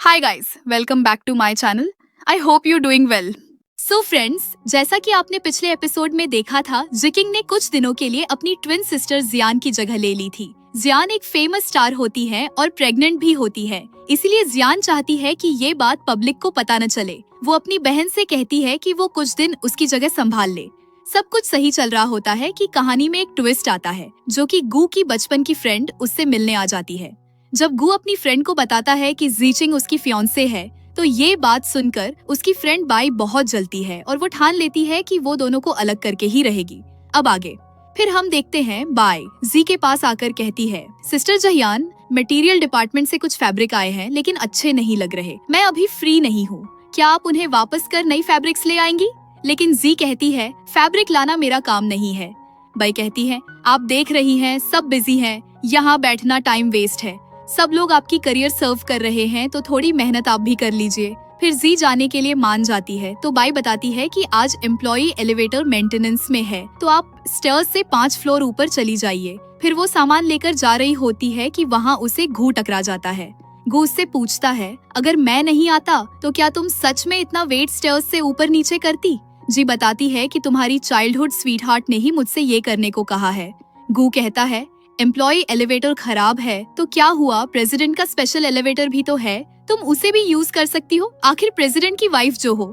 Hi guys, welcome back to my channel. I hope you doing well. So friends, जैसा कि आपने पिछले episode में देखा था, जिकिंग ने कुछ दिनों के लिए अपनी ट्विन सिस्टर जियान की जगह ले ली थी। जियान एक फेमस स्टार होती है और प्रेग्नेंट भी होती है, इसीलिए जियान चाहती है कि ये बात पब्लिक को पता न चले। वो अपनी बहन से कहती है कि वो कुछ दिन उसकी जगह संभाल ले। सब कुछ सही चल रहा होता है कि कहानी में एक ट्विस्ट आता है, जो कि गू की बचपन की फ्रेंड उससे मिलने आ जाती है। जब गू अपनी फ्रेंड को बताता है कि जीचिंग उसकी फियांसे है, तो ये बात सुनकर उसकी फ्रेंड बाई बहुत जलती है और वो ठान लेती है कि वो दोनों को अलग करके ही रहेगी। अब आगे फिर हम देखते हैं बाई जी के पास आकर कहती है, सिस्टर जहियान, मटेरियल डिपार्टमेंट से कुछ फैब्रिक आए हैं लेकिन अच्छे नहीं लग रहे। मैं अभी फ्री नहीं हूँ, क्या आप उन्हें वापस कर नई फैब्रिक्स ले आएंगी? लेकिन जी कहती है, फैब्रिक लाना मेरा काम नहीं है। बाई कहती है, आप देख रही हैं सब बिजी हैं, यहाँ बैठना टाइम वेस्ट है। सब लोग आपकी करियर सर्व कर रहे हैं तो थोड़ी मेहनत आप भी कर लीजिए। फिर जी जाने के लिए मान जाती है तो बाई बताती है कि आज एम्प्लॉई एलिवेटर मेंटेनेंस में है, तो आप स्टेयर्स से 5 फ्लोर ऊपर चली जाइए। फिर वो सामान लेकर जा रही होती है कि वहाँ उसे घू टकरा जाता है। घू उससे पूछता है, अगर मैं नहीं आता तो क्या तुम सच में इतना वेट स्टेयर्स से ऊपर नीचे करती? जी बताती है कि तुम्हारी चाइल्डहुड स्वीटहार्ट ने ही मुझसे ये करने को कहा है। घू कहता है, एम्प्लॉय एलिवेटर खराब है तो क्या हुआ, प्रेसिडेंट का स्पेशल एलिवेटर भी तो है, तुम उसे भी यूज कर सकती हो, आखिर प्रेसिडेंट की वाइफ जो हो।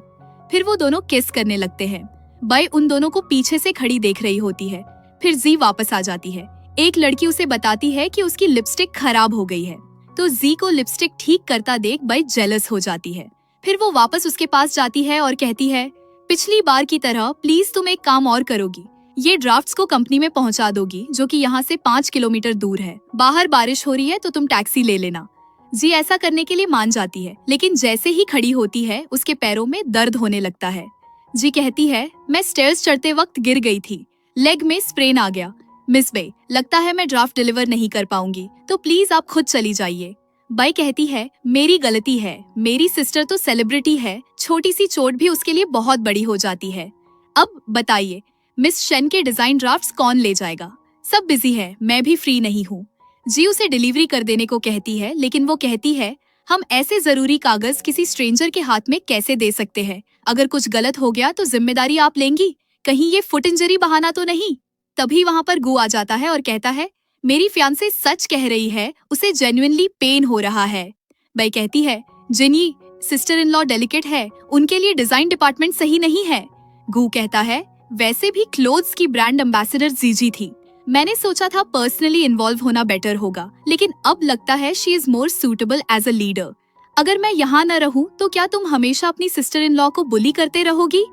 फिर वो दोनों किस करने लगते हैं। बाई उन दोनों को पीछे से खड़ी देख रही होती है। फिर जी वापस आ जाती है। एक लड़की उसे बताती है कि उसकी लिपस्टिक खराब हो गई है, तो जी को लिपस्टिक ठीक करता देख बाई जेलस हो जाती है। फिर वो वापस उसके पास जाती है और कहती है, पिछली बार की तरह प्लीज तुम एक काम और करोगी, ये ड्राफ्ट्स को कंपनी में पहुंचा दोगी, जो कि यहाँ से 5 किलोमीटर दूर है। बाहर बारिश हो रही है तो तुम टैक्सी ले लेना। जी ऐसा करने के लिए मान जाती है, लेकिन जैसे ही खड़ी होती है उसके पैरों में दर्द होने लगता है। जी कहती है, मैं स्टेयर्स चढ़ते वक्त गिर गई थी, लेग में स्प्रेन आ गया। मिस बे, लगता है मैं ड्राफ्ट डिलीवर नहीं कर पाऊंगी, तो प्लीज आप खुद चली जाइए। बाई कहती है, मेरी गलती है, मेरी सिस्टर तो सेलिब्रिटी है, छोटी सी चोट भी उसके लिए बहुत बड़ी हो जाती है। अब बताइए, मिस शेन के डिजाइन ड्राफ्ट्स कौन ले जाएगा? सब बिजी है, मैं भी फ्री नहीं हूँ। जी उसे डिलीवरी कर देने को कहती है, लेकिन वो कहती है, हम ऐसे जरूरी कागज किसी स्ट्रेंजर के हाथ में कैसे दे सकते हैं? अगर कुछ गलत हो गया तो जिम्मेदारी आप लेंगी? कहीं ये फुट इंजरी बहाना तो नहीं? तभी वहाँ पर गू आ जाता है और कहता है, मेरी फियांसे सच कह रही है, उसे जेन्युइनली पेन हो रहा है। बाई कहती है, जिनी सिस्टर इन लॉ डेलिकेट है, उनके लिए डिजाइन डिपार्टमेंट सही नहीं है। गू कहता है, वैसे भी क्लोथ्स की ब्रांड एम्बेसडर जीजी थी, मैंने सोचा था पर्सनली इन्वॉल्व होना बेटर होगा, लेकिन अब लगता है she is more suitable as a leader. अगर मैं यहाँ न रहूँ तो क्या तुम हमेशा अपनी सिस्टर इन लॉ को बुली करते रहोगी?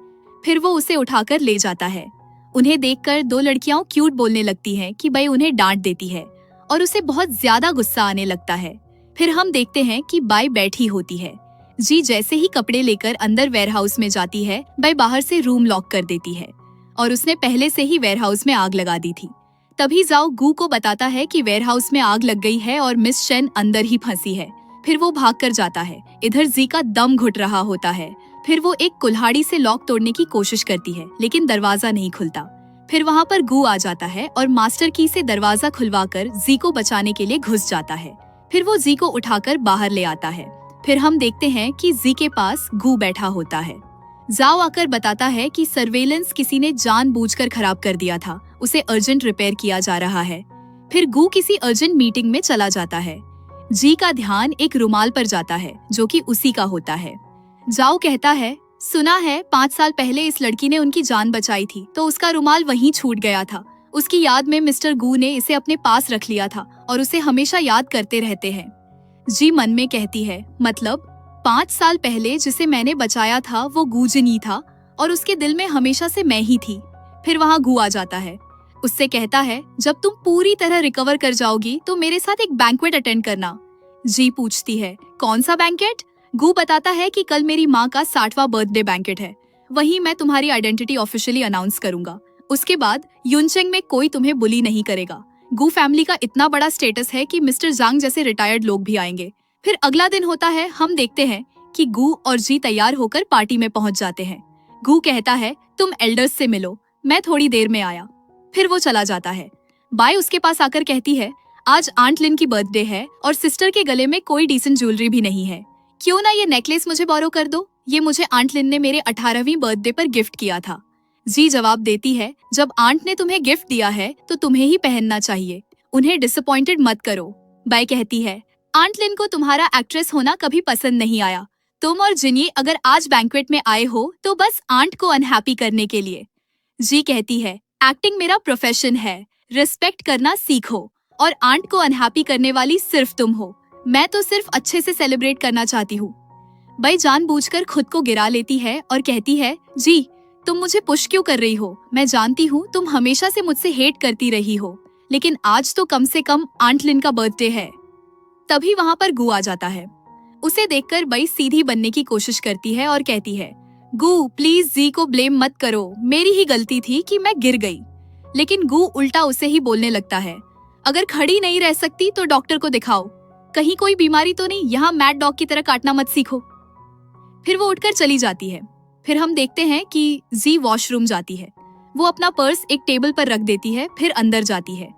फिर वो उसे उठाकर ले जाता है। उन्हें देखकर दो लड़कियां क्यूट बोलने लगती हैं कि भाई उन्हें डांट देती है और उसे बहुत ज्यादा गुस्सा आने लगता है। फिर हम देखते हैं कि बाई बैठी होती है। जी जैसे ही कपड़े लेकर अंदर वेयरहाउस में जाती है, बाई बाहर से रूम लॉक कर देती है और उसने पहले से ही वेयरहाउस में आग लगा दी थी। तभी जाओ गू को बताता है कि वेयरहाउस में आग लग गई है और मिस शेन अंदर ही फंसी है। फिर वो भाग कर जाता है। इधर जी का दम घुट रहा होता है। फिर वो एक कुल्हाड़ी से लॉक तोड़ने की कोशिश करती है, लेकिन दरवाजा नहीं खुलता। फिर वहाँ पर गू आ जाता है और मास्टर की से दरवाजा खुलवाकर जी को बचाने के लिए घुस जाता है। फिर वो जी को उठाकर बाहर ले आता है। फिर हम देखते हैं कि जी के पास गू बैठा होता है। जाओ आकर बताता है कि सर्वेलेंस किसी ने जानबूझकर खराब कर दिया था, उसे अर्जेंट रिपेयर किया जा रहा है। फिर गू किसी अर्जेंट मीटिंग में चला जाता है। जी का ध्यान एक रुमाल पर जाता है, जो कि उसी का होता है। जाओ कहता है, सुना है 5 साल पहले इस लड़की ने उनकी जान बचाई थी, तो उसका रुमाल वहीं छूट गया था। उसकी याद में मिस्टर गू ने इसे अपने पास रख लिया था और उसे हमेशा याद करते रहते हैं। जी मन में कहती है, मतलब 5 साल पहले जिसे मैंने बचाया था वो गूजनी था और उसके दिल में हमेशा से मैं ही थी। फिर वहाँ गू आ जाता है। उससे कहता है, जब तुम पूरी तरह रिकवर कर जाओगी तो मेरे साथ एक बैंक्वेट अटेंड करना। जी पूछती है, कौन सा बैंकेट? गू बताता है कि कल मेरी माँ का 60वां बर्थडे बैंकेट है, वहीं मैं तुम्हारी आइडेंटिटी ऑफिशियली अनाउंस करूंगा। उसके बाद युनचेंग में कोई तुम्हें बुली नहीं करेगा। गू फैमिली का इतना बड़ा स्टेटस है कि मिस्टर जांग जैसे रिटायर्ड लोग भी आएंगे। फिर अगला दिन होता है। हम देखते हैं कि गू और जी तैयार होकर पार्टी में पहुंच जाते हैं। गू कहता है, तुम एल्डर्स से मिलो, मैं थोड़ी देर में आया। फिर वो चला जाता है। बाई उसके पास आकर कहती है, आज आंट लिन की बर्थडे है और सिस्टर के गले में कोई डिसेंट ज्वेलरी भी नहीं है। क्यों ना ये नेकलेस मुझे बोरो कर दो, ये मुझे आंट लिन ने मेरे 18वीं बर्थडे पर गिफ्ट किया था। जी जवाब देती है, जब आंट ने तुम्हें गिफ्ट दिया है तो तुम्हें ही पहनना चाहिए, उन्हें डिसअपॉइंटेड मत करो। बाई कहती है, आंट लिन को तुम्हारा एक्ट्रेस होना कभी पसंद नहीं आया। तुम और जिनी अगर आज बैंक्वेट में आए हो तो बस आंट को अनहैप्पी करने के लिए। जी कहती है, एक्टिंग मेरा प्रोफेशन है, रिस्पेक्ट करना सीखो, और आंट को अनहैप्पी करने वाली सिर्फ तुम हो। मैं तो सिर्फ अच्छे से सेलिब्रेट करना चाहती हूँ। बाई जानबूझकर खुद को गिरा लेती है और कहती है, जी तुम मुझे पुश क्यों कर रही हो? मैं जानती हूँ तुम हमेशा से मुझसे हेट करती रही हो, लेकिन आज तो कम से कम आंट लिन का बर्थडे है। तभी वहाँ पर गू आ जाता है। उसे देखकर बाई सीधी बनने की कोशिश करती है और कहती है, गू प्लीज जी को ब्लेम मत करो, मेरी ही गलती थी कि मैं गिर गई। लेकिन गू उल्टा उसे ही बोलने लगता है, अगर खड़ी नहीं रह सकती तो डॉक्टर को दिखाओ, कहीं कोई बीमारी तो नहीं, यहाँ मैड डॉग की तरह काटना मत सीखो। फिर वो उठकर चली जाती है। फिर हम देखते हैं कि जी वॉशरूम जाती है। वो अपना पर्स एक टेबल पर रख देती है, फिर अंदर जाती है।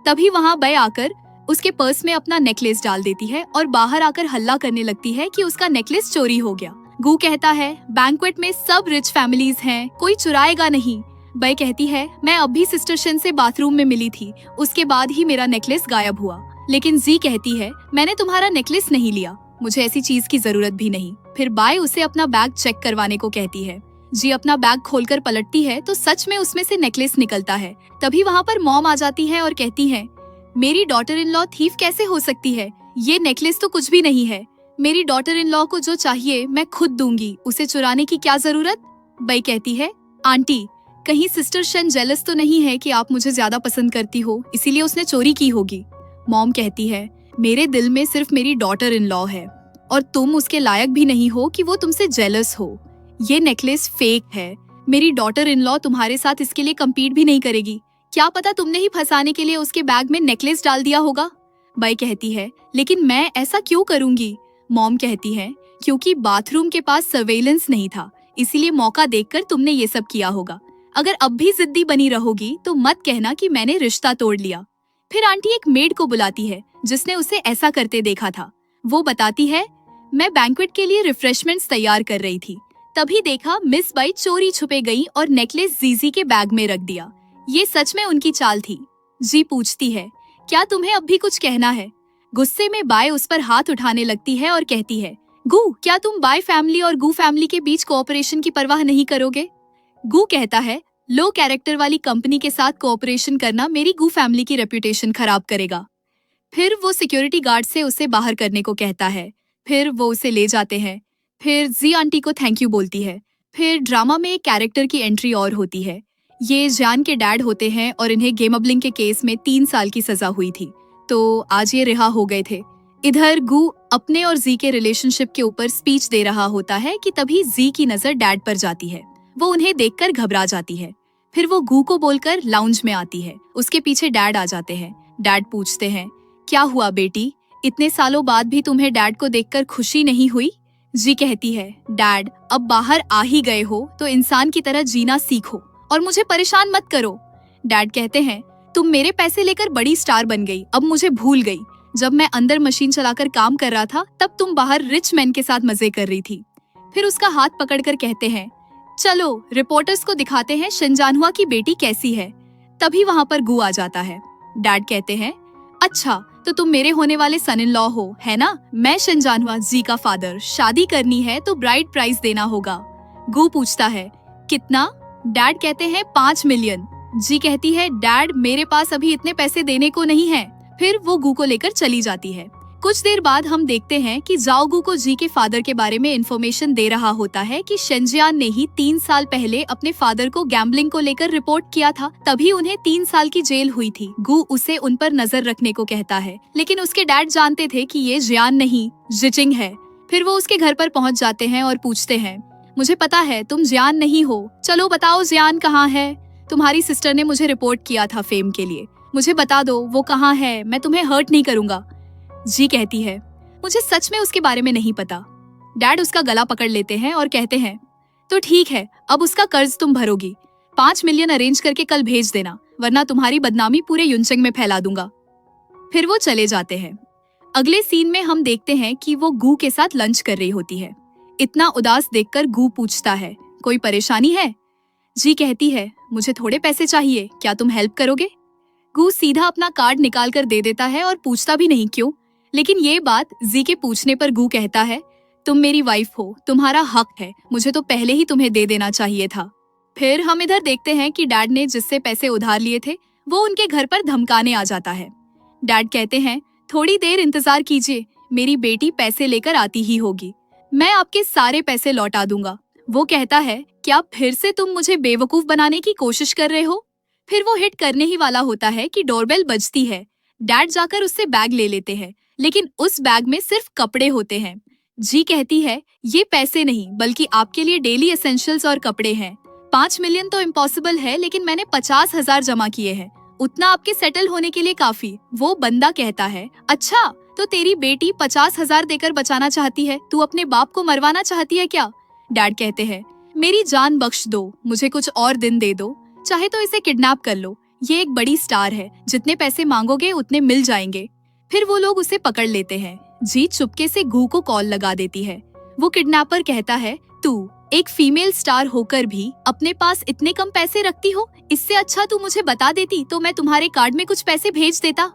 तभी वहाँ बाई आकर उसके पर्स में अपना नेकलेस डाल देती है और बाहर आकर हल्ला करने लगती है कि उसका नेकलेस चोरी हो गया। गू कहता है, बैंक्वेट में सब रिच फैमिलीज हैं, कोई चुराएगा नहीं। बाई कहती है, मैं अभी सिस्टर शन से बाथरूम में मिली थी, उसके बाद ही मेरा नेकलेस गायब हुआ। लेकिन जी कहती है, मैंने तुम्हारा नेकलेस नहीं लिया, मुझे ऐसी चीज की जरूरत भी नहीं। फिर बाई उसे अपना बैग चेक करवाने को कहती है। जी अपना बैग खोलकर पलटती है तो सच में उसमें से नेकलेस निकलता है। तभी वहाँ पर मॉम आ जाती है और कहती है, मेरी डॉटर इन लॉ थीफ कैसे हो सकती है? ये नेकलेस तो कुछ भी नहीं है। मेरी डॉटर इन लॉ को जो चाहिए मैं खुद दूंगी, उसे चुराने की क्या जरूरत? बाई कहती है, आंटी कहीं सिस्टर शन जेलस तो नहीं है कि आप मुझे ज्यादा पसंद करती हो, इसीलिए उसने चोरी की होगी। मॉम कहती है, मेरे दिल में सिर्फ मेरी डॉटर इन लॉ है और तुम उसके लायक भी नहीं हो कि वो तुमसे जेलस हो। ये नेकलेस फेक है, मेरी डॉटर इन लॉ तुम्हारे साथ इसके लिए कम्पीट भी नहीं करेगी। क्या पता तुमने ही फंसाने के लिए उसके बैग में नेकलेस डाल दिया होगा। बाई कहती है, लेकिन मैं ऐसा क्यों करूंगी? मॉम कहती है, क्योंकि बाथरूम के पास सर्वेलेंस नहीं था, इसीलिए मौका देखकर तुमने ये सब किया होगा। अगर अब भी जिद्दी बनी रहोगी तो मत कहना कि मैंने रिश्ता तोड़ लिया। फिर आंटी एक मेड को बुलाती है जिसने उसे ऐसा करते देखा था। वो बताती है, मैं बैंक्वेट के लिए रिफ्रेशमेंट्स तैयार कर रही थी, तभी देखा मिस बाई चोरी छुपे गई और नेकलेस जीजी के बैग में रख दिया। ये सच में उनकी चाल थी। जी पूछती है, क्या तुम्हें अब भी कुछ कहना है? गुस्से में बाई उस पर हाथ उठाने लगती है और कहती है, गू क्या तुम बाई फैमिली और गू फैमिली के बीच कोऑपरेशन की परवाह नहीं करोगे? गू कहता है, लो कैरेक्टर वाली कंपनी के साथ कोऑपरेशन करना मेरी गू फैमिली की रेपुटेशन खराब करेगा। फिर वो सिक्योरिटी गार्ड से उसे बाहर करने को कहता है। फिर वो उसे ले जाते हैं। फिर जी आंटी को थैंक यू बोलती है। फिर ड्रामा में एक कैरेक्टर की एंट्री और होती है। ये जान के डैड होते हैं और इन्हें गेमबलिंग के केस में 3 साल की सजा हुई थी, तो आज ये रिहा हो गए थे। इधर गू अपने और जी के रिलेशनशिप के ऊपर स्पीच दे रहा होता है कि तभी जी की नजर डैड पर जाती है। वो उन्हें देखकर घबरा जाती है। फिर वो गू को बोलकर लाउंज में आती है। उसके पीछे डैड आ जाते हैं। डैड पूछते हैं, क्या हुआ बेटी, इतने सालों बाद भी तुम्हें डैड को देखकर खुशी नहीं हुई? जी कहती है, डैड अब बाहर आ ही गए हो तो इंसान की तरह जीना सीखो और मुझे परेशान मत करो। डैड कहते हैं, तुम मेरे पैसे लेकर बड़ी स्टार बन गई, अब मुझे भूल गई। जब मैं अंदर मशीन चलाकर काम कर रहा था तब तुम बाहर रिच मैन के साथ मजे कर रही थी। फिर उसका हाथ पकड़कर कहते हैं, चलो रिपोर्टर्स को दिखाते हैं शिनजानहुआ की बेटी कैसी है। तभी वहाँ पर गू आ जाता है। डैड कहते हैं, अच्छा तो तुम मेरे होने वाले सन इन लॉ हो, है ना? मैं शिनजानहुआ जी का फादर, शादी करनी है तो ब्राइड प्राइस देना होगा। गू पूछता है, कितना? डैड कहते हैं 5 मिलियन। जी कहती है, डैड मेरे पास अभी इतने पैसे देने को नहीं है। फिर वो गू को लेकर चली जाती है। कुछ देर बाद हम देखते हैं कि जाओ गू को जी के फादर के बारे में इंफॉर्मेशन दे रहा होता है कि शेंजियान ने ही 3 साल पहले अपने फादर को गैम्बलिंग को लेकर रिपोर्ट किया था, तभी उन्हें 3 साल की जेल हुई थी। गू उसे उन पर नजर रखने को कहता है, लेकिन उसके डैड जानते थे कि ये जियान नहीं जिचिंग है। फिर वो उसके घर पर पहुंच जाते हैं और पूछते हैं, मुझे पता है तुम जियान नहीं हो, चलो बताओ जियान कहाँ है? तुम्हारी सिस्टर ने मुझे रिपोर्ट किया था फेम के लिए, मुझे बता दो वो कहाँ है, मैं तुम्हें हर्ट नहीं करूंगा। जी कहती है, मुझे सच में उसके बारे में नहीं पता। डैड उसका गला पकड़ लेते हैं और कहते हैं, तो ठीक है, अब उसका कर्ज तुम भरोगी। 5 मिलियन अरेंज करके कल भेज देना, वरना तुम्हारी बदनामी पूरे युनचेंग में फैला दूंगा। फिर वो चले जाते हैं। अगले सीन में हम देखते हैं कि वो गू के साथ लंच कर रही होती है। इतना उदास देखकर गू पूछता है, कोई परेशानी है? जी कहती है, मुझे थोड़े पैसे चाहिए, क्या तुम हेल्प करोगे? गू सीधा अपना कार्ड निकाल कर दे देता है और पूछता भी नहीं क्यों। लेकिन ये बात जी के पूछने पर गू कहता है, तुम मेरी वाइफ हो, तुम्हारा हक है, मुझे तो पहले ही तुम्हें दे देना चाहिए था। फिर हम इधर देखते हैं कि डैड ने जिससे पैसे उधार लिए थे वो उनके घर पर धमकाने आ जाता है। डैड कहते हैं, थोड़ी देर इंतजार कीजिए, मेरी बेटी पैसे लेकर आती ही होगी, मैं आपके सारे पैसे लौटा दूंगा। वो कहता है, क्या फिर से तुम मुझे बेवकूफ बनाने की कोशिश कर रहे हो? फिर वो हिट करने ही वाला होता है कि डोरबेल बजती है। डैड जाकर उससे बैग ले लेते हैं, लेकिन उस बैग में सिर्फ कपड़े होते हैं। जी कहती है, ये पैसे नहीं बल्कि आपके लिए डेली एसेंशियल्स और कपड़े हैं। 5 मिलियन तो इम्पॉसिबल है, लेकिन मैंने 50,000 जमा किए हैं, उतना आपके सेटल होने के लिए काफी। वो बंदा कहता है, अच्छा तो तेरी बेटी 50,000 देकर बचाना चाहती है, तू अपने बाप को मरवाना चाहती है क्या? डैड कहते हैं, मेरी जान बख्श दो, मुझे कुछ और दिन दे दो, चाहे तो इसे किडनैप कर लो, ये एक बड़ी स्टार है, जितने पैसे मांगोगे उतने मिल जाएंगे। फिर वो लोग उसे पकड़ लेते हैं। जी चुपके से गू को कॉल लगा देती है। वो किडनैपर कहता है, तू एक फीमेल स्टार होकर भी अपने पास इतने कम पैसे रखती हो, इससे अच्छा तू मुझे बता देती तो मैं तुम्हारे कार्ड में कुछ पैसे भेज देता।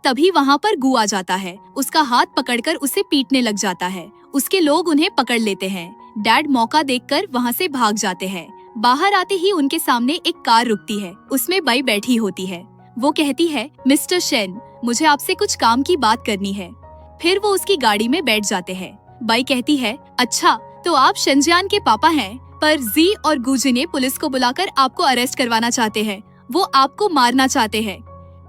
तभी वहाँ पर गू आ जाता है, उसका हाथ पकड़कर उसे पीटने लग जाता है। उसके लोग उन्हें पकड़ लेते हैं। डैड मौका देखकर वहाँ से भाग जाते हैं। बाहर आते ही उनके सामने एक कार रुकती है, उसमें बाई बैठी होती है। वो कहती है, मिस्टर शेन, मुझे आपसे कुछ काम की बात करनी है। फिर वो उसकी गाड़ी में बैठ जाते हैं। बाई कहती है, अच्छा तो आप शंजियान के पापा हैं, पर जी और गुजी ने पुलिस को बुलाकर आपको अरेस्ट करवाना चाहते हैं, वो आपको मारना चाहते हैं।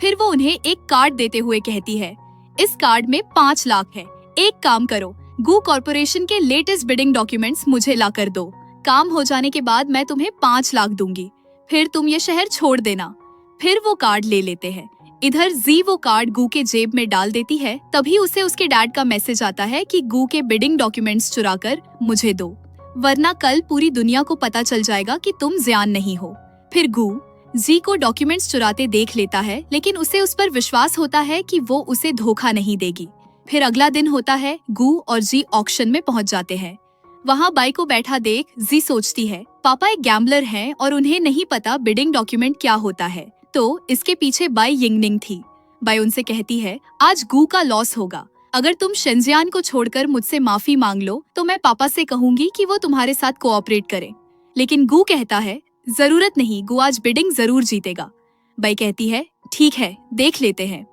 फिर वो उन्हें एक कार्ड देते हुए कहती है, इस कार्ड में 5 लाख है, एक काम करो, गू कॉर्पोरेशन के लेटेस्ट बिडिंग डॉक्यूमेंट्स मुझे ला कर दो, काम हो जाने के बाद मैं तुम्हें 5 लाख दूंगी, फिर तुम ये शहर छोड़ देना। फिर वो कार्ड ले लेते हैं। इधर जी वो कार्ड गू के जेब में डाल देती है। तभी उसे उसके डैड का मैसेज आता है कि गू के बिडिंग डॉक्यूमेंट्स चुराकर मुझे दो, वरना कल पूरी दुनिया को पता चल जाएगा कि तुम जियान नहीं हो। फिर गू जी को डॉक्यूमेंट्स चुराते देख लेता है, लेकिन उसे उस पर विश्वास होता है कि वो उसे धोखा नहीं देगी। फिर अगला दिन होता है, गू और जी ऑक्शन में पहुंच जाते हैं। वहाँ बाई को बैठा देख जी सोचती है, पापा एक गैम्बलर हैं और उन्हें नहीं पता बिडिंग डॉक्यूमेंट क्या होता है, तो इसके पीछे बाई यिंगनिंग थी। बाई उनसे कहती है, आज गू का लॉस होगा, अगर तुम शंजियान को छोड़कर मुझसे माफी मांग लो तो मैं पापा से कहूंगी कि वो तुम्हारे साथ कोऑपरेट करें। लेकिन गू कहता है, जरूरत नहीं, गू आज बिडिंग जरूर जीतेगा। बाई कहती है, ठीक है, देख लेते हैं।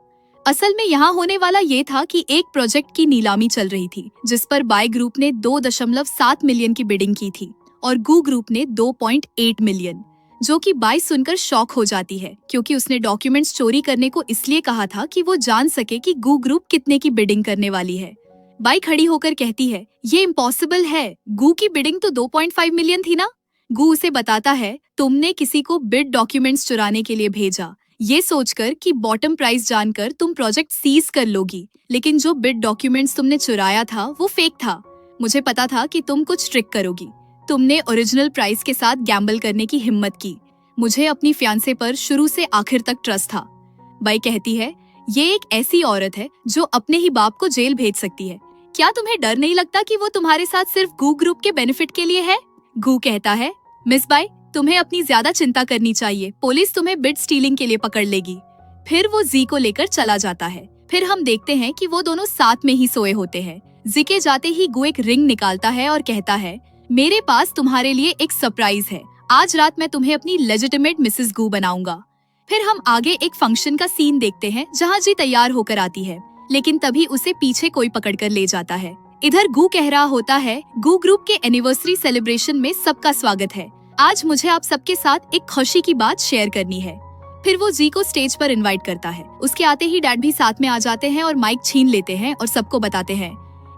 असल में यहाँ होने वाला ये था कि एक प्रोजेक्ट की नीलामी चल रही थी, जिस पर बाई ग्रुप ने 2.7 मिलियन की बिडिंग की थी और गू ग्रुप ने 2.8 मिलियन, जो कि बाई सुनकर शॉक हो जाती है, क्योंकि उसने डॉक्यूमेंट्स चोरी करने को इसलिए कहा था कि वो जान सके कि गू ग्रुप कितने की बिडिंग करने वाली है। बाई खड़ी होकर कहती है, ये इम्पॉसिबल है, गू की बिडिंग तो 2.5 मिलियन थी ना। गू उसे बताता है, तुमने किसी को बिड डॉक्यूमेंट्स चुराने के लिए भेजा, ये सोचकर कि बॉटम प्राइस जानकर तुम प्रोजेक्ट सीज कर लोगी, लेकिन जो बिड डॉक्यूमेंट्स तुमने चुराया था वो फेक था। मुझे पता था कि तुम कुछ ट्रिक करोगी, तुमने ओरिजिनल प्राइस के साथ गैम्बल करने की हिम्मत की। मुझे अपनी फियांसे पर शुरू से आखिर तक ट्रस्ट था। बाई कहती है, ये एक ऐसी औरत है जो अपने ही बाप को जेल भेज सकती है, क्या तुम्हें डर नहीं लगता कि वो तुम्हारे साथ सिर्फ गू ग्रुप के बेनिफिट के लिए है? गू कहता है, मिस बाई, तुम्हें अपनी ज्यादा चिंता करनी चाहिए, पुलिस तुम्हें बिड स्टीलिंग के लिए पकड़ लेगी। फिर वो जी को लेकर चला जाता है। फिर हम देखते हैं कि वो दोनों साथ में ही सोए होते हैं। जी के जाते ही गू एक रिंग निकालता है और कहता है, मेरे पास तुम्हारे लिए एक सरप्राइज है, आज रात मैं तुम्हें अपनी लेजिटिमेट मिसेस गू बनाऊंगा। फिर हम आगे एक फंक्शन का सीन देखते हैं जहाँ जी तैयार होकर आती है, लेकिन तभी उसे पीछे कोई पकड़कर ले जाता है। इधर गू कह रहा होता है, गू ग्रुप के एनिवर्सरी सेलिब्रेशन में सबका स्वागत है, आज मुझे आप सबके साथ एक खुशी की बात शेयर करनी है। फिर वो जी को स्टेज पर इनवाइट करता है। उसके आते ही डैड भी साथ में आ जाते हैं और माइक छीन लेते हैं और सबको बताते हैं,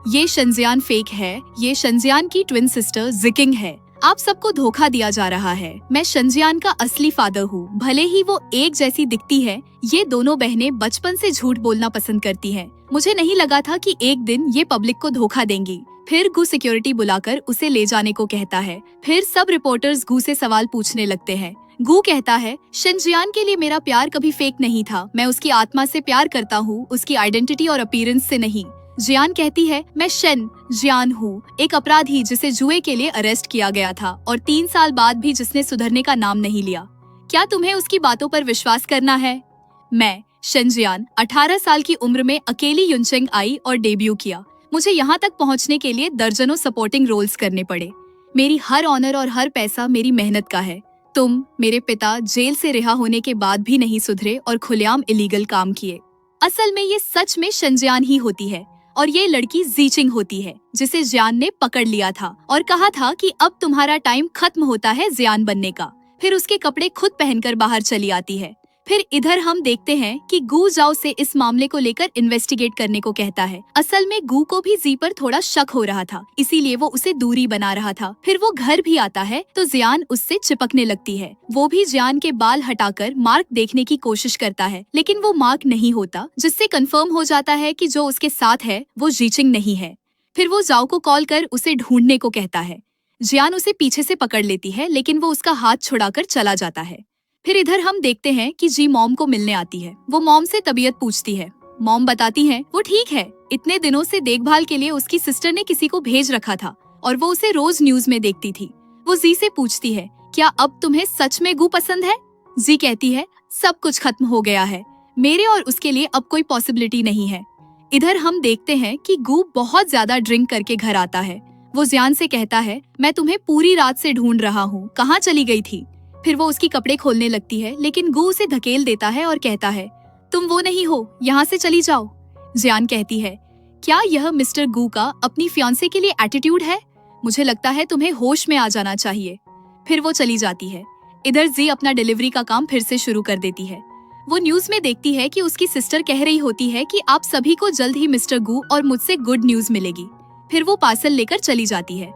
ये शंजियान फेक है, ये शंजियान की ट्विन सिस्टर जिकिंग है, आप सबको धोखा दिया जा रहा है, मैं शंजियान का असली फादर हूँ, भले ही वो एक जैसी दिखती है, ये दोनों बहनें बचपन से झूठ बोलना पसंद करती हैं। मुझे नहीं लगा था कि एक दिन ये पब्लिक को धोखा देंगी। फिर गू सिक्योरिटी बुलाकर उसे ले जाने को कहता है। फिर सब रिपोर्टर्स गू से सवाल पूछने लगते हैं। गू कहता है, शिनजियान के लिए मेरा प्यार कभी फेक नहीं था। मैं उसकी आत्मा से प्यार करता हूँ, उसकी आइडेंटिटी और अपीयरेंस से नहीं। जियान कहती है, मैं शन जियान हूँ, एक अपराधी जिसे जुए के लिए अरेस्ट किया गया था और 3 साल बाद भी जिसने सुधरने का नाम नहीं लिया। क्या तुम्हें उसकी बातों पर विश्वास करना है? मैं शिनजियान 18 साल की उम्र में अकेली युनचेंग आई और डेब्यू किया। मुझे यहाँ तक पहुँचने के लिए दर्जनों सपोर्टिंग रोल्स करने पड़े। मेरी हर ऑनर और हर पैसा मेरी मेहनत का है। तुम, मेरे पिता जेल से रिहा होने के बाद भी नहीं सुधरे और खुलेआम इलीगल काम किए। असल में ये सच में शिनजियान ही होती है और ये लड़की जीचिंग होती है जिसे जियान ने पकड़ लिया था और कहा था कि अब तुम्हारा टाइम खत्म होता है जियान बनने का। फिर उसके कपड़े खुद पहनकर बाहर चली आती है। फिर इधर हम देखते हैं कि गू जाओ से इस मामले को लेकर इन्वेस्टिगेट करने को कहता है। असल में गू को भी जी पर थोड़ा शक हो रहा था, इसीलिए वो उसे दूरी बना रहा था। फिर वो घर भी आता है तो जियान उससे चिपकने लगती है। वो भी जियान के बाल हटाकर मार्क देखने की कोशिश करता है, लेकिन वो मार्क नहीं होता, जिससे कंफर्म हो जाता है कि जो उसके साथ है वो जीचिंग नहीं है। फिर वो जाओ को कॉल कर उसे ढूंढने को कहता है। जियान उसे पीछे से पकड़ लेती है, लेकिन वो उसका हाथ छुड़ाकर चला जाता है। फिर इधर हम देखते हैं कि जी मॉम को मिलने आती है। वो मॉम से तबीयत पूछती है। मॉम बताती है वो ठीक है, इतने दिनों से देखभाल के लिए उसकी सिस्टर ने किसी को भेज रखा था और वो उसे रोज न्यूज में देखती थी। वो जी से पूछती है, क्या अब तुम्हें सच में गू पसंद है? जी कहती है, सब कुछ खत्म हो गया है, मेरे और उसके लिए अब कोई पॉसिबिलिटी नहीं है। इधर हम देखते हैं कि गू बहुत ज्यादा ड्रिंक करके घर आता है। वो जियान से कहता है, मैं तुम्हें पूरी रात से ढूंढ रहा हूँ, कहाँ चली गई थी? फिर वो उसकी कपड़े खोलने लगती है, लेकिन गू उसे धकेल देता है और कहता है, तुम वो नहीं हो, यहाँ से चली जाओ। जियान कहती है, क्या यह मिस्टर गू का अपनी फियांसे के लिए एटीट्यूड है? मुझे लगता है तुम्हें होश में आ जाना चाहिए। फिर वो चली जाती है। इधर जी अपना डिलीवरी का काम फिर से शुरू कर देती है। वो न्यूज में देखती है कि उसकी सिस्टर कह रही होती है कि आप सभी को जल्द ही मिस्टर गू और मुझसे गुड न्यूज मिलेगी। फिर वो पार्सल लेकर चली जाती है।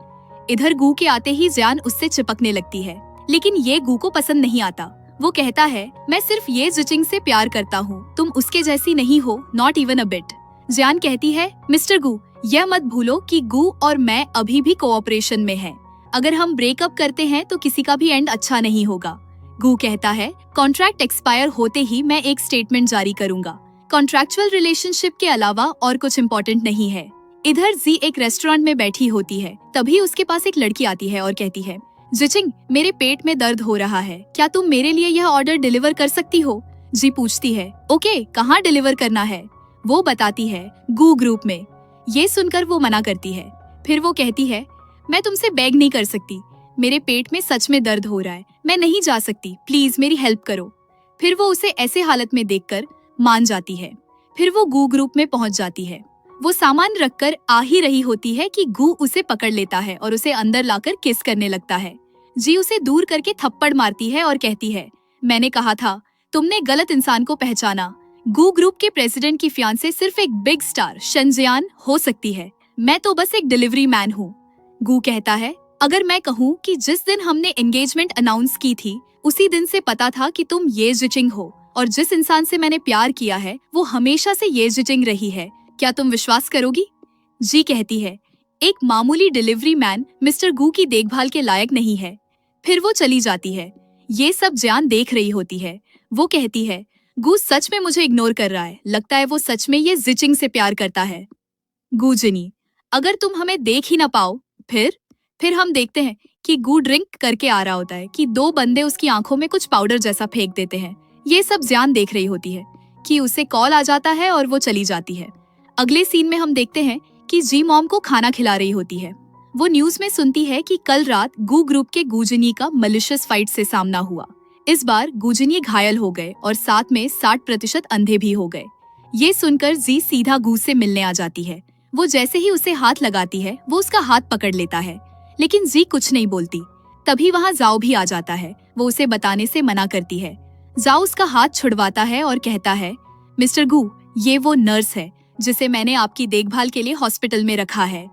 इधर गू के आते ही जियान उससे चिपकने लगती है, लेकिन ये गू को पसंद नहीं आता। वो कहता है, मैं सिर्फ ये जिचिंग से प्यार करता हूँ, तुम उसके जैसी नहीं हो, नॉट इवन अ बिट। जियान कहती है, मिस्टर गू, यह मत भूलो कि गू और मैं अभी भी कोऑपरेशन में हैं। अगर हम ब्रेकअप करते हैं तो किसी का भी एंड अच्छा नहीं होगा। गू कहता है, कॉन्ट्रैक्ट एक्सपायर होते ही मैं एक स्टेटमेंट जारी करूंगा। कॉन्ट्रैक्चुअल रिलेशनशिप के अलावा और कुछ इम्पोर्टेंट नहीं है। इधर जी एक रेस्टोरेंट में बैठी होती है, तभी उसके पास एक लड़की आती है और कहती है, जिचिंग, मेरे पेट में दर्द हो रहा है, क्या तुम मेरे लिए यह ऑर्डर डिलीवर कर सकती हो? जी पूछती है, ओके, कहाँ डिलीवर करना है? वो बताती है, गू ग्रुप में। ये सुनकर वो मना करती है। फिर वो कहती है, मैं तुमसे बेग नहीं कर सकती, मेरे पेट में सच में दर्द हो रहा है, मैं नहीं जा सकती, प्लीज मेरी हेल्प करो। फिर वो उसे ऐसे हालत में देखकर मान जाती है। फिर वो गू ग्रुप में पहुंच जाती है। वो सामान रखकर आ ही रही होती है कि गू उसे पकड़ लेता है और उसे अंदर लाकर किस करने लगता है। जी उसे दूर करके थप्पड़ मारती है और कहती है, मैंने कहा था, तुमने गलत इंसान को पहचाना। गू ग्रुप के प्रेसिडेंट की फियांसे सिर्फ एक बिग स्टार शिनजियान हो सकती है, मैं तो बस एक डिलीवरी मैन हूँ। गू कहता है, अगर मैं कहूँ कि जिस दिन हमने एंगेजमेंट अनाउंस की थी उसी दिन से पता था कि तुम ये जिचिंग हो और जिस इंसान से मैंने प्यार किया है वो हमेशा से ये जिचिंग रही है, क्या तुम विश्वास करोगी? जी कहती है, एक मामूली डिलीवरी मैन मिस्टर गू की देखभाल के लायक नहीं है। फिर वो चली जाती है। ये सब जियान देख रही होती है। वो कहती है, गू सच में मुझे इग्नोर कर रहा है, लगता है वो सच में ये जिचिंग से प्यार करता है। गू जिनी, अगर तुम हमें देख ही ना पाओ फिर हम देखते हैं कि गू ड्रिंक करके आ रहा होता है कि 2 बंदे उसकी आंखों में कुछ पाउडर जैसा फेंक देते हैं। ये सब जियान देख रही होती है कि उसे कॉल आ जाता है और वो चली जाती है। अगले सीन में हम देखते हैं कि जी मॉम को खाना खिला रही होती है। वो न्यूज में सुनती है कि कल रात गू ग्रुप के गूजिनी का मलिशियस फाइट से सामना हुआ। इस बार गूजिनी घायल हो गए और साथ में 60% अंधे भी हो गए। ये सुनकर जी सीधा गू से मिलने आ जाती है। वो जैसे ही उसे हाथ लगाती है वो उसका हाथ पकड़ लेता है, लेकिन जी कुछ नहीं बोलती। तभी वहाँ जाओ भी आ जाता है। वो उसे बताने से मना करती है। जाओ उसका हाथ छुड़वाता है और कहता है, मिस्टर गू, ये वो नर्स है जिसे मैंने आपकी देखभाल के लिए हॉस्पिटल में रखा है।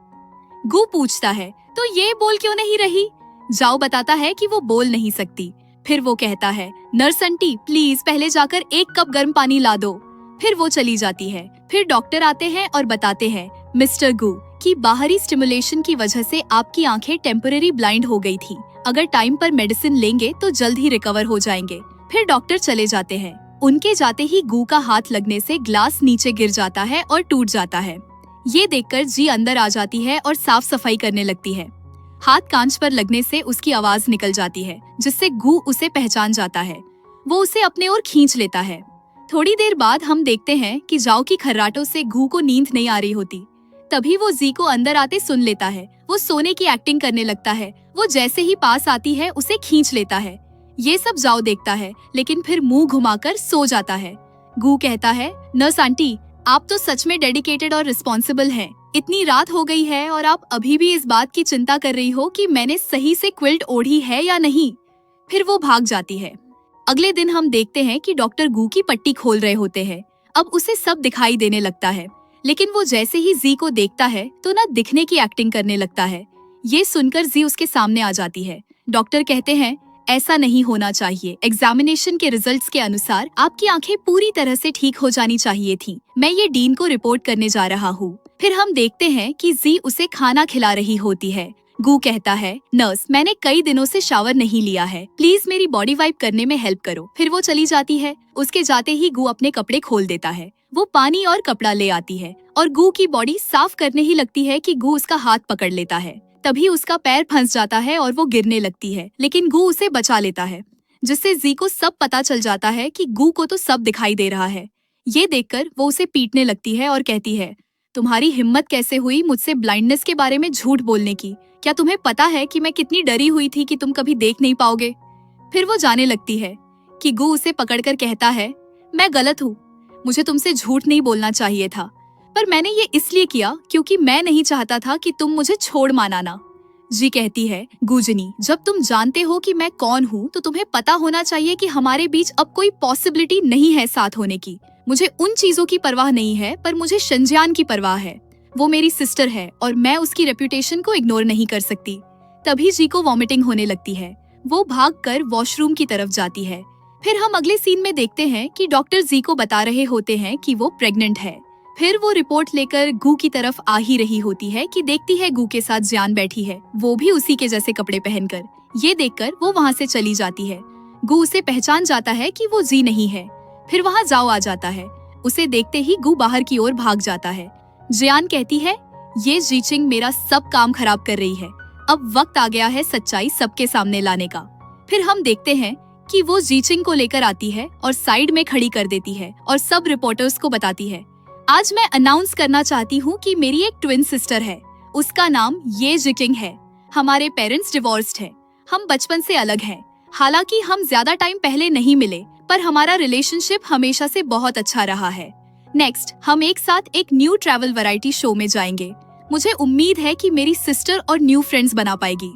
गू पूछता है, तो ये बोल क्यों नहीं रही? जाओ बताता है कि वो बोल नहीं सकती। फिर वो कहता है, नर्स आंटी प्लीज पहले जाकर 1 कप गर्म पानी ला दो। फिर वो चली जाती है। फिर डॉक्टर आते हैं और बताते हैं, मिस्टर गू, कि बाहरी स्टिमुलेशन की वजह से आपकी आंखें टेम्पररी ब्लाइंड हो गई थी। अगर टाइम पर मेडिसिन लेंगे तो जल्द ही रिकवर हो जाएंगे। फिर डॉक्टर चले जाते हैं। उनके जाते ही गू का हाथ लगने से ग्लास नीचे गिर जाता है और टूट जाता है। ये देखकर जी अंदर आ जाती है और साफ सफाई करने लगती है। हाथ कांच पर लगने से उसकी आवाज निकल जाती है, जिससे गू उसे पहचान जाता है। वो उसे अपने ओर खींच लेता है। थोड़ी देर बाद हम देखते हैं कि जाओ की खर्राटों से गू को नींद नहीं आ रही होती। तभी वो जी को अंदर आते सुन लेता है। वो सोने की एक्टिंग करने लगता है। वो जैसे ही पास आती है उसे खींच लेता है। ये सब जाओ देखता है, लेकिन फिर मुंह घुमाकर सो जाता है। गू कहता है, नर्स आंटी, आप तो सच में डेडिकेटेड और रिस्पॉन्सिबल हैं। इतनी रात हो गई है और आप अभी भी इस बात की चिंता कर रही हो कि मैंने सही से क्विल्ट ओढ़ी है या नहीं। फिर वो भाग जाती है। अगले दिन हम देखते हैं कि डॉक्टर गू की पट्टी खोल रहे होते हैं। अब उसे सब दिखाई देने लगता है, लेकिन वो जैसे ही जी को देखता है तो ना दिखने की एक्टिंग करने लगता है। ये सुनकर जी उसके सामने आ जाती है। डॉक्टर कहते हैं, ऐसा नहीं होना चाहिए। एग्जामिनेशन के रिजल्ट्स के अनुसार आपकी आंखें पूरी तरह से ठीक हो जानी चाहिए थी। मैं ये डीन को रिपोर्ट करने जा रहा हूँ। फिर हम देखते हैं कि जी उसे खाना खिला रही होती है। गू कहता है, नर्स, मैंने कई दिनों से शावर नहीं लिया है, प्लीज मेरी बॉडी वाइप करने में हेल्प करो। फिर वो चली जाती है। उसके जाते ही गू अपने कपड़े खोल देता है। वो पानी और कपड़ा ले आती है और गू की बॉडी साफ करने ही लगती है कि गू उसका हाथ पकड़ लेता है। तभी उसका पैर फंस जाता है और वो गिरने लगती है, लेकिन गू उसे बचा लेता है, जिससे जी को सब पता चल जाता है कि गू को तो सब दिखाई दे रहा है। ये देखकर वो उसे पीटने लगती है और कहती है, तुम्हारी हिम्मत कैसे हुई मुझसे ब्लाइंडनेस के बारे में झूठ बोलने की? क्या तुम्हें पता है कि मैं कितनी डरी हुई थी कि तुम कभी देख नहीं पाओगे? फिर वो जाने लगती है कि गू उसे पकड़कर कहता है, मैं गलत हूँ, मुझे तुमसे झूठ नहीं बोलना चाहिए था, पर मैंने ये इसलिए किया क्योंकि मैं नहीं चाहता था कि तुम मुझे छोड़ मानाना। जी कहती है, गुजनी, जब तुम जानते हो कि मैं कौन हूँ तो तुम्हें पता होना चाहिए कि हमारे बीच अब कोई पॉसिबिलिटी नहीं है साथ होने की। मुझे उन चीजों की परवाह नहीं है, पर मुझे शंजियान की परवाह है। वो मेरी सिस्टर है और मैं उसकी रेपुटेशन को इग्नोर नहीं कर सकती। तभी जी को वॉमिटिंग होने लगती है। वो भागकर वॉशरूम की तरफ जाती है। फिर हम अगले सीन में देखते हैं कि डॉक्टर जी को बता रहे होते हैं कि वो प्रेग्नेंट है। फिर वो रिपोर्ट लेकर गू की तरफ आ ही रही होती है कि देखती है गू के साथ जियान बैठी है, वो भी उसी के जैसे कपड़े पहनकर। ये देखकर वो वहाँ से चली जाती है। गू उसे पहचान जाता है कि वो जी नहीं है। फिर वहाँ जाओ आ जाता है। उसे देखते ही गू बाहर की ओर भाग जाता है। जियान कहती है, ये जीचिंग मेरा सब काम खराब कर रही है। अब वक्त आ गया है सच्चाई सबके सामने लाने का। फिर हम देखते हैं कि वो जीचिंग को लेकर आती है और साइड में खड़ी कर देती है और सब रिपोर्टर्स को बताती है, आज मैं अनाउंस करना चाहती हूँ कि मेरी एक ट्विन सिस्टर है। उसका नाम ये जिचिंग है। हमारे पेरेंट्स डिवोर्स्ड हैं। हम बचपन से अलग हैं। हालांकि हम ज्यादा टाइम पहले नहीं मिले, पर हमारा रिलेशनशिप हमेशा से बहुत अच्छा रहा है। नेक्स्ट, हम एक साथ एक न्यू ट्रैवल वैरायटी शो में जाएंगे। मुझे उम्मीद है कि मेरी सिस्टर और न्यू फ्रेंड्स बना पाएगी।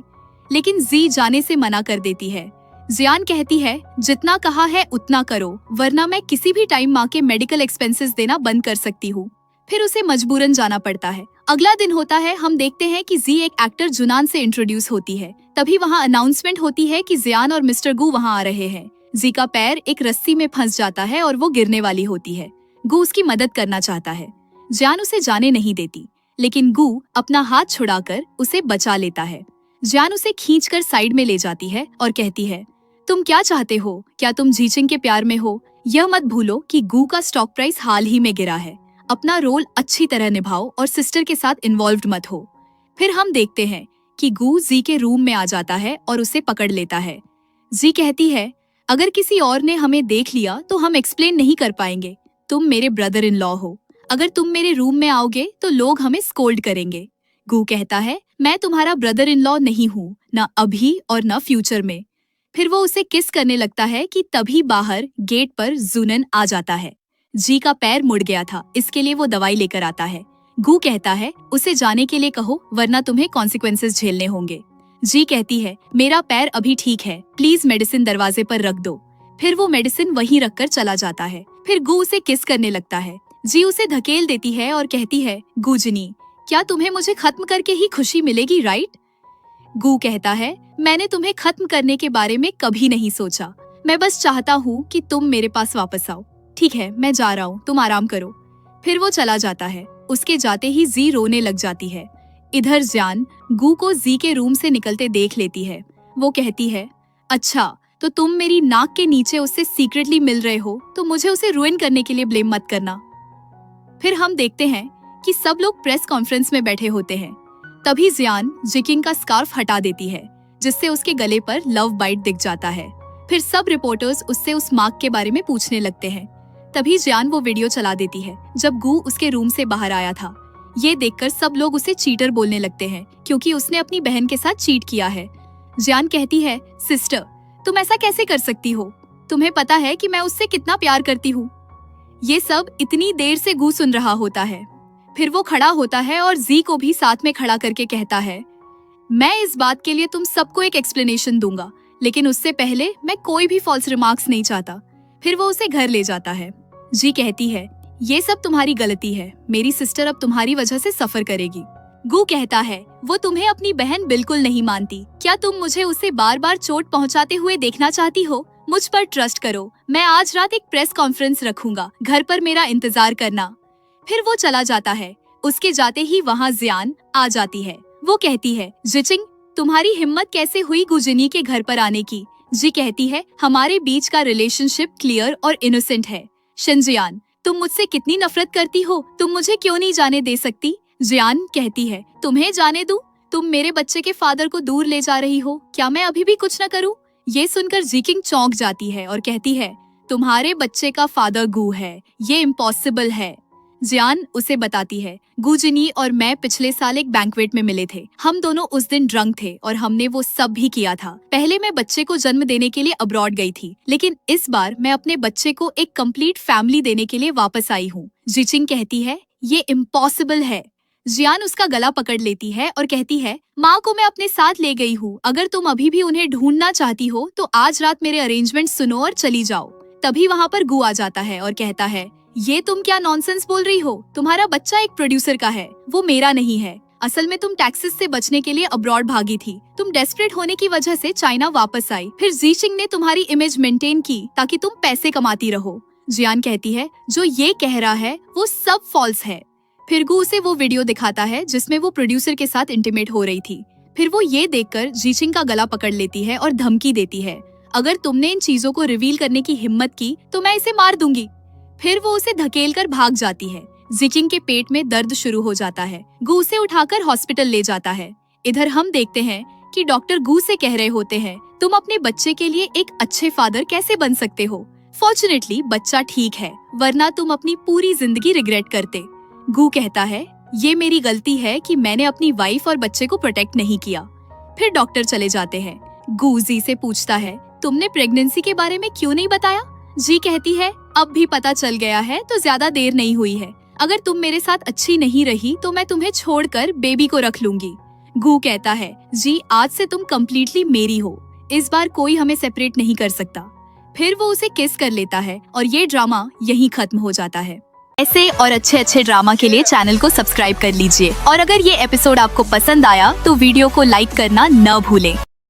लेकिन जी जाने से मना कर देती है। जियान कहती है, जितना कहा है उतना करो, वरना मैं किसी भी टाइम माँ के मेडिकल एक्सपेंसेस देना बंद कर सकती हूँ। फिर उसे मजबूरन जाना पड़ता है। अगला दिन होता है। हम देखते हैं कि जी एक एक्टर जुनान से इंट्रोड्यूस होती है। तभी वहाँ अनाउंसमेंट होती है कि जियान और मिस्टर गू वहाँ आ रहे हैं। जी का पैर एक रस्सी में फंस जाता है और वो गिरने वाली होती है। गू उसकी मदद करना चाहता है। जियान उसे जाने नहीं देती, लेकिन गू अपना हाथ छुड़ाकर उसे बचा लेता है। जियान उसे खींचकर साइड में ले जाती है और कहती है, तुम क्या चाहते हो? क्या तुम जीचिंग के प्यार में हो? यह मत भूलो कि गू का स्टॉक प्राइस हाल ही में गिरा है। अपना रोल अच्छी तरह निभाओ और सिस्टर के साथ इन्वॉल्व्ड मत हो। फिर हम देखते हैं कि गू जी के रूम में आ जाता है और उसे पकड़ लेता है। जी कहती है, अगर किसी और ने हमें देख लिया तो हम एक्सप्लेन नहीं कर पाएंगे। तुम मेरे ब्रदर इन लॉ हो। अगर तुम मेरे रूम में आओगे तो लोग हमें स्कोल्ड करेंगे। गू कहता है, मैं तुम्हारा ब्रदर इन लॉ नहीं हूँ, न अभी और न फ्यूचर में। फिर वो उसे किस करने लगता है कि तभी बाहर गेट पर जुनन आ जाता है। जी का पैर मुड़ गया था, इसके लिए वो दवाई लेकर आता है। गू कहता है, उसे जाने के लिए कहो, वरना तुम्हें कॉन्सिक्वेंसेस झेलने होंगे। जी कहती है, मेरा पैर अभी ठीक है, प्लीज मेडिसिन दरवाजे पर रख दो। फिर वो मेडिसिन वहीं रखकर चला जाता है। फिर गू उसे किस करने लगता है। जी उसे धकेल देती है और कहती है, गुजनी, क्या तुम्हें मुझे खत्म करके ही खुशी मिलेगी, राइट? गू कहता है, मैंने तुम्हें खत्म करने के बारे में कभी नहीं सोचा। मैं बस चाहता हूँ कि तुम मेरे पास वापस आओ। ठीक है, मैं जा रहा हूँ, तुम आराम करो। फिर वो चला जाता है। उसके जाते ही जी रोने लग जाती है। इधर जियान गू को जी के रूम से निकलते देख लेती है। वो कहती है, अच्छा तो तुम मेरी नाक के नीचे उससे सीक्रेटली मिल रहे हो, तो मुझे उसे रुइन करने के लिए ब्लेम मत करना। फिर हम देखते हैं कि सब लोग प्रेस कॉन्फ्रेंस में बैठे होते हैं। तभी जियान जिकिंग का स्कार्फ हटा देती है, जिससे उसके गले पर लव बाइट दिख जाता है। फिर सब रिपोर्टर्स उससे उस मार्क के बारे में पूछने लगते हैं। तभी जियान वो वीडियो चला देती है जब गू उसके रूम से बाहर आया था। ये देखकर सब लोग उसे चीटर बोलने लगते हैं, क्योंकि उसने अपनी बहन के साथ चीट किया है। जियान कहती है, सिस्टर तुम ऐसा कैसे कर सकती हो? तुम्हें पता है कि मैं उससे कितना प्यार करती हूँ। ये सब इतनी देर से गू सुन रहा होता है। फिर वो खड़ा होता है और जी को भी साथ में खड़ा करके कहता है, मैं इस बात के लिए तुम सबको एक एक्सप्लेनेशन दूंगा, लेकिन उससे पहले मैं कोई भी फॉल्स रिमार्क्स नहीं चाहता। फिर वो उसे घर ले जाता है। जी कहती है, ये सब तुम्हारी गलती है, मेरी सिस्टर अब तुम्हारी वजह से सफर करेगी। गू कहता है, वो तुम्हें अपनी बहन बिल्कुल नहीं मानती। क्या तुम मुझे उसे बार बार चोट पहुंचाते हुए देखना चाहती हो? मुझ पर ट्रस्ट करो, मैं आज रात एक प्रेस कॉन्फ्रेंस रखूंगा, घर पर मेरा इंतजार करना। फिर वो चला जाता है। उसके जाते ही वहाँ जियान आ जाती है। वो कहती है, जिचिंग तुम्हारी हिम्मत कैसे हुई गुजिनी के घर पर आने की? जी कहती है, हमारे बीच का रिलेशनशिप क्लियर और इनोसेंट है। शिनजियान तुम मुझसे कितनी नफरत करती हो, तुम मुझे क्यों नहीं जाने दे सकती? जियान कहती है, तुम्हें जाने दूं? तुम मेरे बच्चे के फादर को दूर ले जा रही हो, क्या मैं अभी भी कुछ न करूं? ये सुनकर जिकिंग चौंक जाती है और कहती है, तुम्हारे बच्चे का फादर गू है, ये इम्पॉसिबल है। जियान उसे बताती है, गुजिनी और मैं पिछले साल एक बैंक्वेट में मिले थे। हम दोनों उस दिन ड्रंक थे और हमने वो सब भी किया था। पहले मैं बच्चे को जन्म देने के लिए अब्रॉड गई थी, लेकिन इस बार मैं अपने बच्चे को एक कंप्लीट फैमिली देने के लिए वापस आई हूँ। जिचिंग कहती है, ये इम्पॉसिबल है। जियान उसका गला पकड़ लेती है और कहती है, माँ को मैं अपने साथ ले गई हूँ, अगर तुम अभी भी उन्हें ढूंढना चाहती हो तो आज रात मेरे अरेंजमेंट सुनो और चली जाओ। तभी वहाँ पर गू आ जाता है और कहता है, ये तुम क्या नॉनसेंस बोल रही हो? तुम्हारा बच्चा एक प्रोड्यूसर का है, वो मेरा नहीं है। असल में तुम टैक्सेस से बचने के लिए अब्रॉड भागी थी। तुम डेस्परेट होने की वजह से चाइना वापस आई, फिर जीचिंग ने तुम्हारी इमेज मेंटेन की ताकि तुम पैसे कमाती रहो। जियान कहती है, जो ये कह रहा है वो सब फॉल्स है। फिर गू उसे वो वीडियो दिखाता है जिसमें वो प्रोड्यूसर के साथ इंटीमेट हो रही थी। फिर वो ये देखकर जीचिंग का गला पकड़ लेती है और धमकी देती है, अगर तुमने इन चीजों को रिवील करने की हिम्मत की तो मैं इसे मार दूंगी। फिर वो उसे धकेलकर भाग जाती है। जिचिंग के पेट में दर्द शुरू हो जाता है। गू उसे उठाकर हॉस्पिटल ले जाता है। इधर हम देखते हैं कि डॉक्टर गू से कह रहे होते हैं, तुम अपने बच्चे के लिए एक अच्छे फादर कैसे बन सकते हो? फॉर्चुनेटली बच्चा ठीक है, वरना तुम अपनी पूरी जिंदगी रिग्रेट करते। गू कहता है, ये मेरी गलती है कि मैंने अपनी वाइफ और बच्चे को प्रोटेक्ट नहीं किया। फिर डॉक्टर चले जाते हैं। गू जी से पूछता है, तुमने प्रेगनेंसी के बारे में क्यों नहीं बताया? जी कहती है, अब भी पता चल गया है तो ज्यादा देर नहीं हुई है। अगर तुम मेरे साथ अच्छी नहीं रही तो मैं तुम्हें छोड़कर बेबी को रख लूंगी। गू कहता है, जी आज से तुम कम्प्लीटली मेरी हो, इस बार कोई हमें सेपरेट नहीं कर सकता। फिर वो उसे किस कर लेता है और ये ड्रामा यहीं खत्म हो जाता है। ऐसे और अच्छे अच्छे ड्रामा के लिए चैनल को सब्सक्राइब कर लीजिए और अगर ये एपिसोड आपको पसंद आया तो वीडियो को लाइक करना न भूलें।